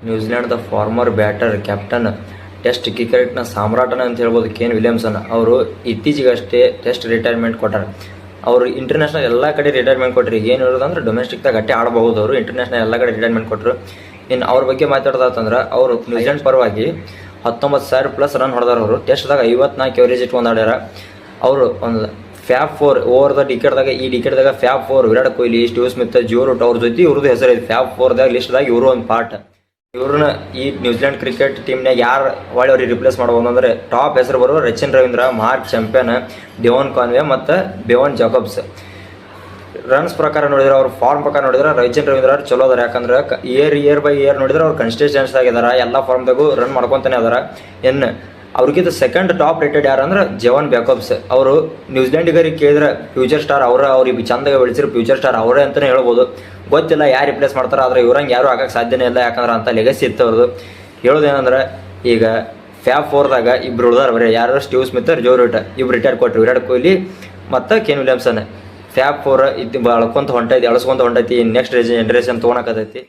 ನ್ಯೂಜಿಲೆಂಡ್ದ farmer batter captain test ಕ್ರಿಕೆಟ್ನ ಸಾಮ್ರಾಟನ ಅಂತ ಹೇಳ್ಬೋದು ಕೇನ್ ವಿಲಿಯಮ್ಸನ್ ಅವರು ಇತ್ತೀಚೆಗಷ್ಟೇ ಟೆಸ್ಟ್ ರಿಟೈರ್ಮೆಂಟ್ ಕೊಟ್ಟಾರೆ. ಅವರು ಇಂಟರ್ನ್ಯಾಷನಲ್ ಎಲ್ಲ ಕಡೆ ರಿಟೈರ್ಮೆಂಟ್ ಕೊಟ್ಟರು. ಏನು ಹೇಳೋದಂದ್ರೆ ಡೊಮೆಸ್ಟಿಕ್ದಾಗ ಗಟ್ಟಿ ಆಡಬಹುದು, ಅವರು ಇಂಟರ್ನ್ಯಾಷನಲ್ ಎಲ್ಲ ಕಡೆ ರಿಟೈರ್ಮೆಂಟ್ ಕೊಟ್ಟರು. ಇನ್ನು ಅವ್ರ ಬಗ್ಗೆ ಮಾತಾಡೋದಂದ್ರೆ ಅವರು ನ್ಯೂಜಿಲೆಂಡ್ ಪರವಾಗಿ 19,000+ ರನ್ ಹೊಡೆದಾರ. ಅವರು ಟೆಸ್ಟ್ದಾಗ 54 ಎವರೇಜ್ ಇಟ್ಕೊಂಡು ಆಡ್ಯಾರ. ಅವರು ಒಂದು ಫ್ಯಾಬ್ 4 ಓವರ್ ದ ಡಿಕೆಟ್ದಾಗ ಈ ಡಿಕೆಟ್ದಾಗ fab 4 Virat Kohli, Steve Smith, Joe Root ಅವ್ರ ಜೊತೆ ಇವ್ರದ್ದು ಹೆಸರು ಐತೆ ಫ್ಯಾಬ್ 4ದಾಗ ಲಿಸ್ಟ್ದಾಗ ಇವರು ಒಂದು ಪಾರ್ಟ್. ಇವ್ರನ್ನ ಈ ನ್ಯೂಜಿಲೆಂಡ್ ಕ್ರಿಕೆಟ್ ಟೀಮ್ನಾಗ ಯಾರು ಒಳ್ಳೆ ಅವ್ರಿಗೆ ರಿಪ್ಲೇಸ್ ಮಾಡ್ಬೋದು ಅಂದರೆ ಟಾಪ್ ಹೆಸರು ಬರುವ Rachin Ravindra, Mark Chapman, Devon Conway ಮತ್ತು ಬೆವನ್ ಜಾಕಬ್ಸ್. ರನ್ಸ್ ಪ್ರಕಾರ ನೋಡಿದ್ರೆ ಅವ್ರ ಫಾರ್ಮ್ ಪ್ರಕಾರ ನೋಡಿದ್ರೆ ರಚಿನ್ ರವೀಂದ್ರ ಅವ್ರು ಚಲೋ ಅದಾರ. ಯಾಕಂದ್ರೆ ಇಯರ್ ಬೈ ಇಯರ್ ನೋಡಿದ್ರೆ ಅವ್ರು ಕನ್ಸಿಸ್ಟೆನ್ಸ್ ಆಗಿದಾರ, ಎಲ್ಲ ಫಾರ್ಮ್ದಾಗೂ ರನ್ ಮಾಡ್ಕೊತಾನೆ ಅದಾರ. ಇನ್ನು ಅವ್ರಿಗಿಂತ ಸೆಕೆಂಡ್ ಟಾಪ್ ರೇಟೆಡ್ ಯಾರು ಅಂದ್ರೆ ಜೆವನ್ ಜಾಕಬ್ಸ್. ಅವರು ನ್ಯೂಜಿಲೆಂಡಿಗರಿಗೆ ಕೇಳಿದ್ರೆ ಫ್ಯೂಚರ್ ಸ್ಟಾರ್ ಅವ್ರಿಗೆ ಚಂದಾಗ ಬೆಳೆಸಿರೋ ಫ್ಯೂಚರ್ ಸ್ಟಾರ್ ಅವರೇ ಅಂತಲೇ ಹೇಳ್ಬೋದು. ಗೊತ್ತಿಲ್ಲ ಯಾರು ರಿಪ್ಲೇಸ್ ಮಾಡ್ತಾರೆ, ಆದರೆ ಇವ್ರಂಗೆ ಯಾರು ಆಗಕ್ಕೆ ಸಾಧ್ಯನೇ ಇಲ್ಲ. ಯಾಕಂದ್ರೆ ಅಂತ ಲೆಗಸಿ ಇತ್ತು ಅವ್ರದ್ದು. ಹೇಳೋದೇನಂದ್ರೆ ಈಗ ಫ್ಯಾಬ್ 4ದಾಗ ಇಬ್ರು ಉಳ್ದಾರ ಬರೀ ಯಾರು ಸ್ಟೀವ್ ಸ್ಮಿತ್, ಜೋ ರೂಟ್ ಇಬ್ರು ರಿಟೈರ್ ಕೊಟ್ಟರು. ವಿರಾಟ್ ಕೊಹ್ಲಿ ಮತ್ತು ಕೇನ್ ವಿಲಿಯಮ್ಸನ್. ಫ್ಯಾಬ್ 4 ಇದು ಅಳ್ಸ್ಕೊಂತ ಹೊಂಟೈತಿ. Next generation ತೊಗೊಳಕತ್ತೈತಿ.